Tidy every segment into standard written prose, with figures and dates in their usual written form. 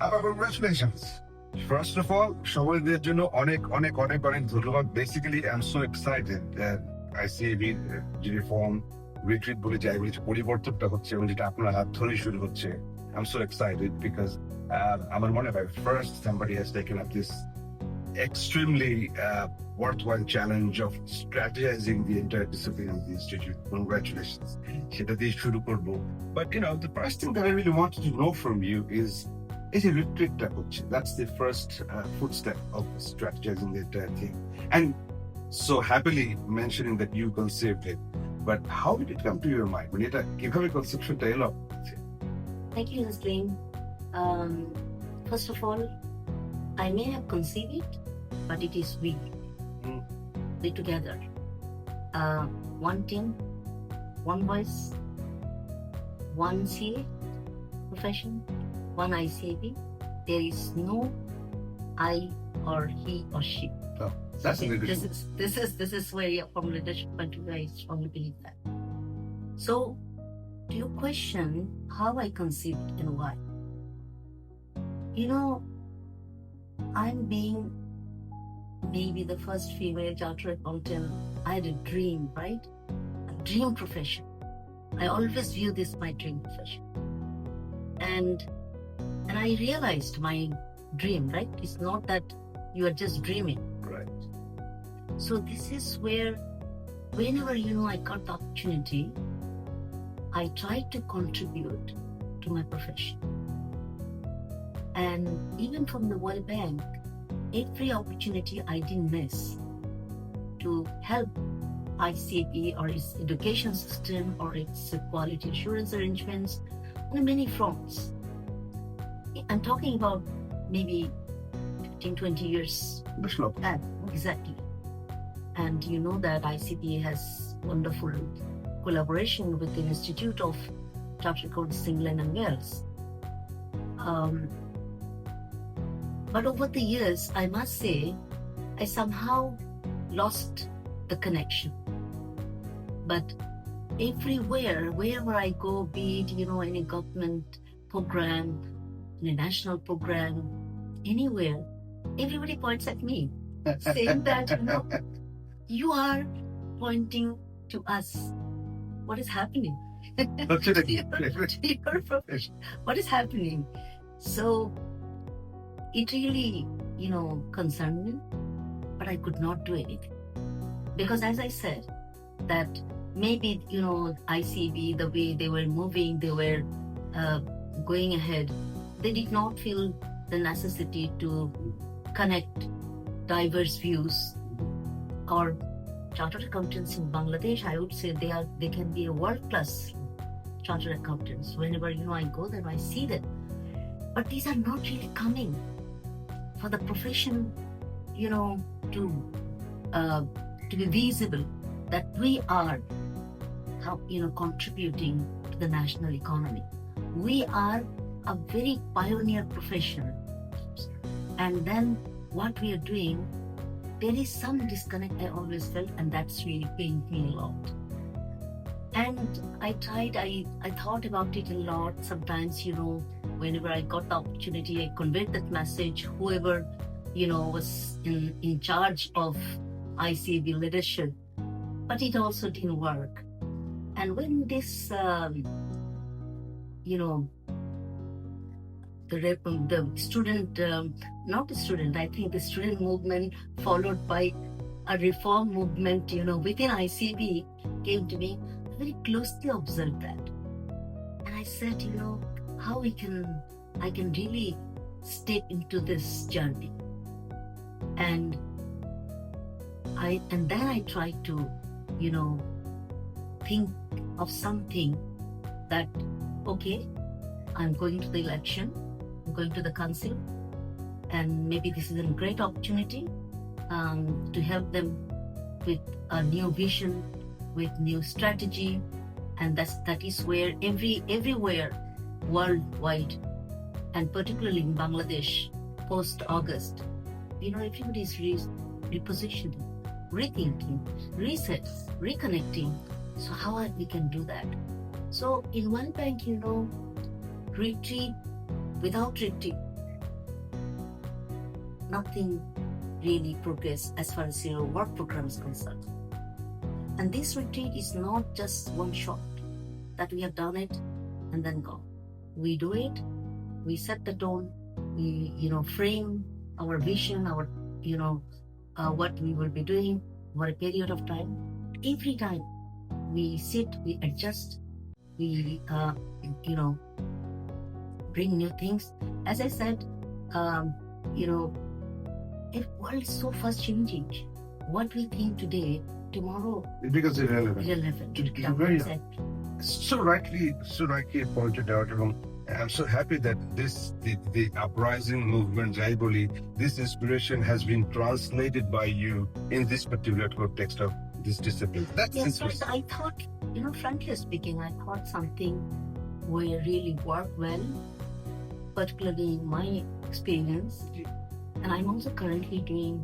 Congratulations. First of all, সবাইদের জন্য অনেক অনেক অনেক অনেক ধন্যবাদ। Basically, I'm so excited that ICAB যে রিফর্ম রিট্রিট বলে যাই বলে যে পরিবর্তনটা হচ্ছে এবং যেটা আপনার হাত ধরেই শুরু হচ্ছে। I'm so excited because আমার মনে হয় first somebody has taken up this extremely worthwhile challenge of strategizing the entire discipline of the institute. Congratulations. সেটা দিয়ে শুরু করবো। But the first thing that I really wanted to know from you is a retreat approach. That's the first footstep of strategizing the entire thing. And so happily mentioning that you conceived it. But how did it come to your mind? When এটা কিভাবে conceptionটা এলো? Thank you, Nasleen. First of all, I may have conceived it, but it is we together. One team, one voice, one CA profession, one ICAB. There is no I or he or she. Oh, that's a good This is where from leadership point of view, I strongly believe that. So, to your question, how I conceived and why? I'm being maybe the first female chartered accountant. I had a dream, right? A dream profession. I always view this my dream profession. And I realized my dream, right? It's not that you are just dreaming. Right. So this is where whenever I got the opportunity, I tried to contribute to my profession. And even from the World Bank, every opportunity I didn't miss to help ICAB or its education system or its quality assurance arrangements on many fronts. I'm talking about maybe 15, 20 years back. Exactly. And you know that ICAB has wonderful collaboration with the Institute of Chartered Accountants England and Wales. But over the years, I must say, I somehow lost the connection. But everywhere, wherever I go, be it, any government program, any national program, anywhere, everybody points at me, saying that, you are pointing to us. What is happening? Your profession. What is happening? So, it really, concerned me, but I could not do anything. Because as I said, that maybe, ICAB, the way they were moving, they were going ahead, they did not feel the necessity to connect diverse views. Or chartered accountants in Bangladesh, I would say they can be a world-class chartered accountants. Whenever, I go there, I see them. But these are not really coming for the profession, to be visible that we are, contributing to the national economy. We are a very pioneer profession. And then what we are doing, there is some disconnect I always felt, and that's really pained me a lot. And I thought about it a lot. Sometimes, whenever I got the opportunity, I conveyed that message, whoever, was in charge of ICAB leadership. But it also didn't work. And when this, the student, not the student, I think the student movement followed by a reform movement, within ICAB came to me, I very closely observed that. And I said, how I can really step into this journey. And then I tried to, think of something that, okay, I'm going to the election, I'm going to the council, and maybe this is a great opportunity to help them with a new vision, with new strategy, and that is where everywhere worldwide, and particularly in Bangladesh post-August, everybody is repositioning, rethinking, resets, reconnecting. So how we can do that? So in World Bank, retreat without retreat, nothing really progress as far as your work program is concerned. And this retreat is not just one shot that we have done it and then gone. We do it, we set the tone, we frame our vision, our what we will be doing for a period of time. Every time we sit, we adjust, we bring new things. As I said, if world is so fast changing, what we think today, tomorrow It becomes irrelevant. irrelevant. To very Exactly. so rightly pointed out. I'm so happy that the uprising movement, I believe, this inspiration has been translated by you in this particular context of this discipline. That's Yes, right. interesting. I thought, frankly speaking, I thought something will really work well, particularly in my experience. And I'm also currently doing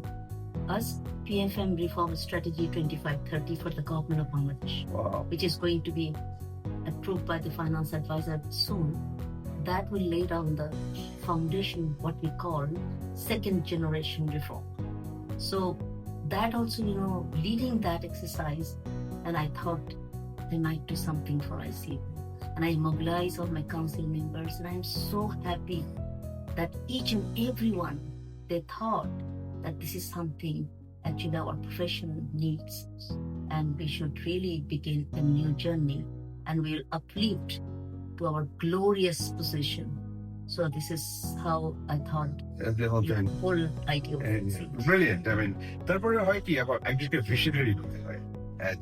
us PFM Reform Strategy 2530 for the government of Bangladesh, Wow. which is going to be approved by the finance advisor soon. That will lay down the foundation, what we call second generation reform. So that also, leading that exercise, and I thought they might do something for ICB. And I mobilize all my council members, and I'm so happy that each and every one, they thought that this is something actually our profession needs, and we should really begin a new journey, and we'll uplift to our glorious position. So this is how I thought The whole the thing. whole idea was. Brilliant. তারপরে হয় কি, এখন একজনকে visionary হতে হয়।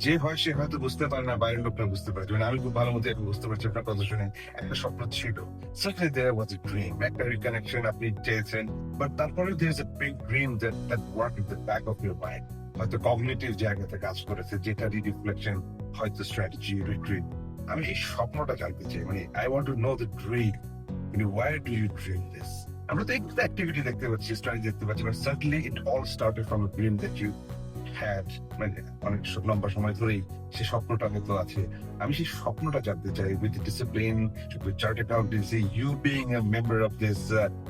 যে হয় সে হয়তো বুঝতে পারে না, বাইরের লোকরা বুঝতে পারে। যেমন আমি খুব ভালো মতো এখন বুঝতে পারছি আপনার কথা শুনে, একটা স্বপ্ন ছিল। Certainly there was a dream, একটা রিকানেকশন আপনি চেয়েছেন, বাট তারপরে there is a big dream that worked at the back of your mind. হয়তো কগনিটিভ জায়গাতে কাজ করেছে, যেটা রিফ্লেকশন, হয়তো স্ট্র্যাটেজি, রিট্রিট। আমি এই স্বপ্নটা জানতে চাই, I want to know the dream. Why do you dream this? আমরা তো একটু অ্যাক্টিভিটি দেখতে পাচ্ছি, স্টাডি দেখতে পাচ্ছি, but certainly it all started from a dream that you had. অনেক লম্বা সময় ধরেই সেই স্বপ্নটা হয়তো আছে। আমি সেই স্বপ্নটা জানতে চাই, with discipline, with chart accountancy, you being a member of this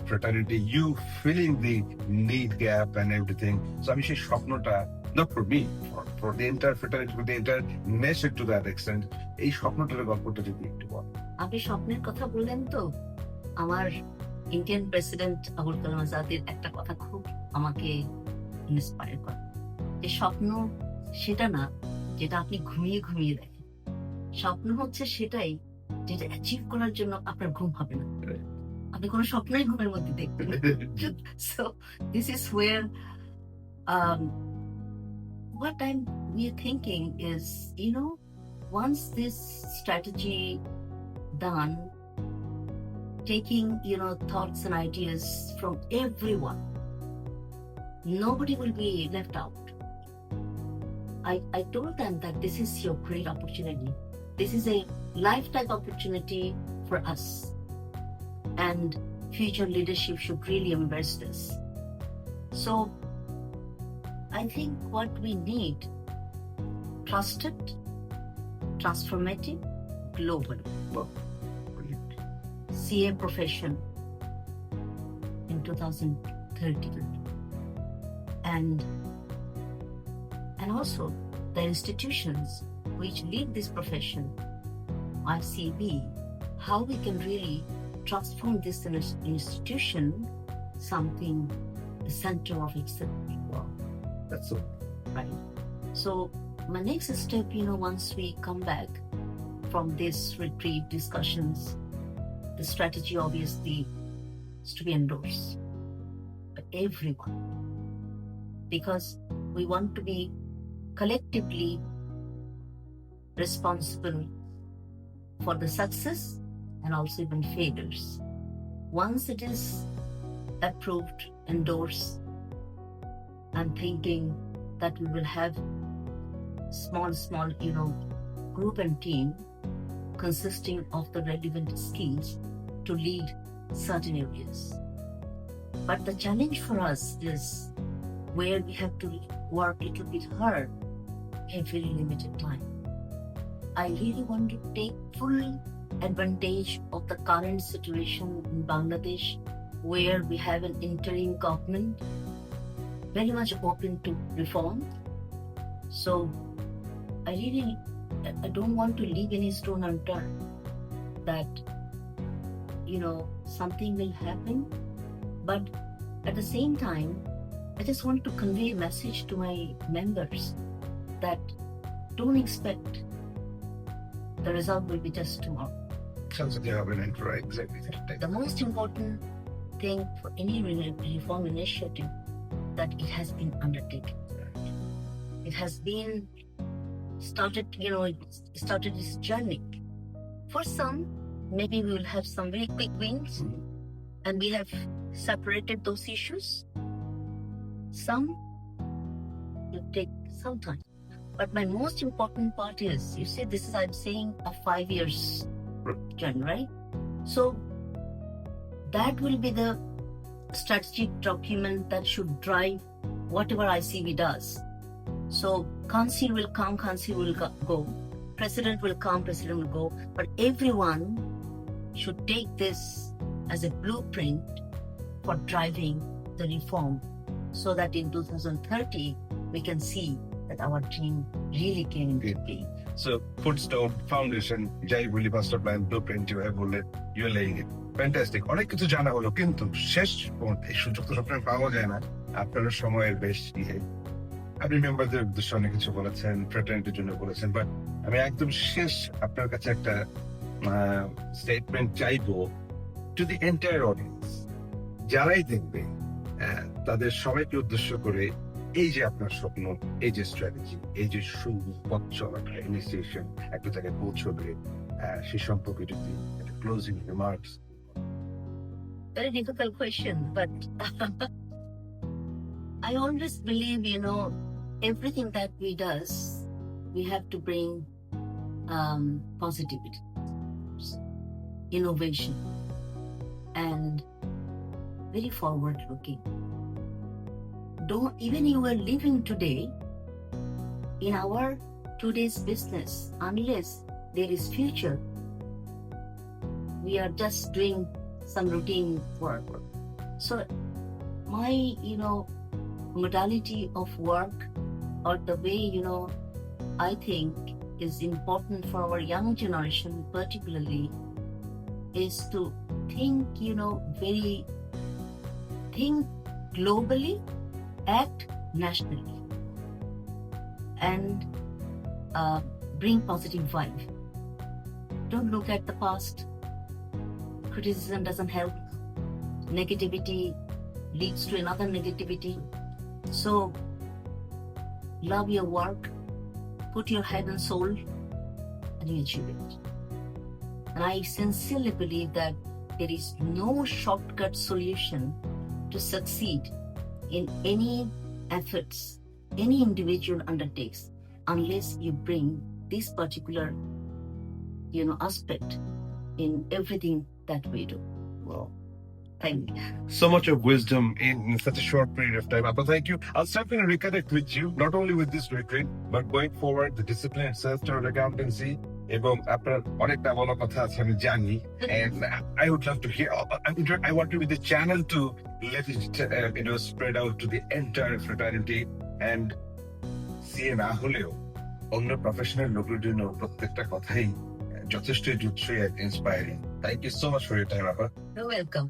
fraternity, you feeling the need gap and everything. So আমি সেই স্বপ্নটা, not for me, for the entire fraternity, for the entire nation to that extent, এই স্বপ্নটার গল্পটা যদি একটু বল। আপনি স্বপ্নের কথা বললেন তো, আমার ইন্ডিয়ান প্রেসিডেন্ট আবুল কালাম আজাদের একটা কথা খুব আমাকে ইন্সপায়ার করে, যে স্বপ্ন সেটা না যেটা আপনি ঘুমিয়ে ঘুমিয়ে দেখেন, স্বপ্ন হচ্ছে সেটাই যেটা অ্যাচিভ করার জন্য আপনার ঘুম হবে না, আপনি কোনো স্বপ্নই ঘুমের মধ্যে দেখবেন না। So this is where what we're thinking is, once this strategy done, taking thoughts and ideas from everyone, nobody will be left out. I told them that this is your great opportunity, this is a lifetime opportunity for us, and future leadership should really embrace this. So I think what we need, trusted, transformative, global CA profession in 2030, and also the institutions which lead this profession, ICB, how we can really transform this institution something the center of excellence. That's so. Right. So my next step, once we come back from this retreat discussions, the strategy obviously is to be endorsed by everyone, because we want to be collectively responsible for the success and also even failures. Once it is approved, endorsed, I'm thinking that we will have small, group and team consisting of the relevant skills to lead certain areas. But the challenge for us is where we have to work a little bit hard in very limited time. I really want to take full advantage of the current situation in Bangladesh, where we have an interim government very much open to reform. So I don't want to leave any stone unturned, that something will happen. But at the same time, I just want to convey a message to my members that don't expect the result will be just tomorrow. Sounds like you have an intro, exactly. The most important thing for any reform initiative that it has been undertaken. It has been started its journey. For some, maybe we will have some very quick wins, and we have separated those issues. Some will take some time. But my most important part is, you see, this is, I'm saying, a 5 years journey, right? So that will be the strategic document that should drive whatever ICB does. So council will come, council will go. President will come, president will go. But everyone should take this as a blueprint for driving the reform, so that in 2030 we can see that our dream really came into being. So, footstone, foundation, যাই বলি, master plan, blueprint, you have bullet, you're laying it. Fantastic. অনেক কিছু জানা হলো, কিন্তু শেষ পর্যন্ত এই সুযোগ তো সবসময় পাওয়া যায় না। আপনার সময়ের বেশ আপনি মেম্বারদের উদ্দেশ্যে অনেক কিছু বলেছেন, ফ্রেটার্নিটির জন্য বলেছেন, বাট আমি একদম শেষ আপনার কাছে একটা স্টেটমেন্ট চাইবো টু দি এন্টায়ার অডিয়েন্স, যারাই দেখবে তাদের সবাইকে উদ্দেশ্য করে, এই যে আপনার স্বপ্ন, এই যে স্ট্র্যাটেজি, এই যে পথ চলাটা, ইনিশিয়েশন একটা জায়গায় পৌঁছবে, সে সম্পর্কে যদি একটা closing remarks. Very difficult question, but I always believe, everything that we have to bring positivity, innovation, and very forward looking. Even you are living today in our today's business, unless there is future, we are just doing some routine work. So my modality of work, or the way I think is important for our young generation particularly, is to think think globally, act nationally, and bring positive vibe. Don't look at the past. Criticism doesn't help. Negativity leads to another negativity. So love your work, put your head and soul, and you achieve it. And I sincerely believe that there is no shortcut solution to succeed in any efforts any individual undertakes, unless you bring this particular aspect in everything that we do. Wow. Thank you. So much of wisdom in such a short period of time. Appa, thank you. I'll certainly reconnect with you, not only with this retreat, but going forward, the discipline, self-started accountancy, এবং আপনার অনেকটা বড় কথা আছে আমি জানি, and I would love to hear. I want to be the channel to let it spread out to the entire fraternity, and CA না হলেও অন্য প্রফেশনাল লোকের জন্য প্রত্যেকটা কথাই যথেষ্ট জুৎসই, inspiring. Thank you so much for your time, Appa. You're welcome.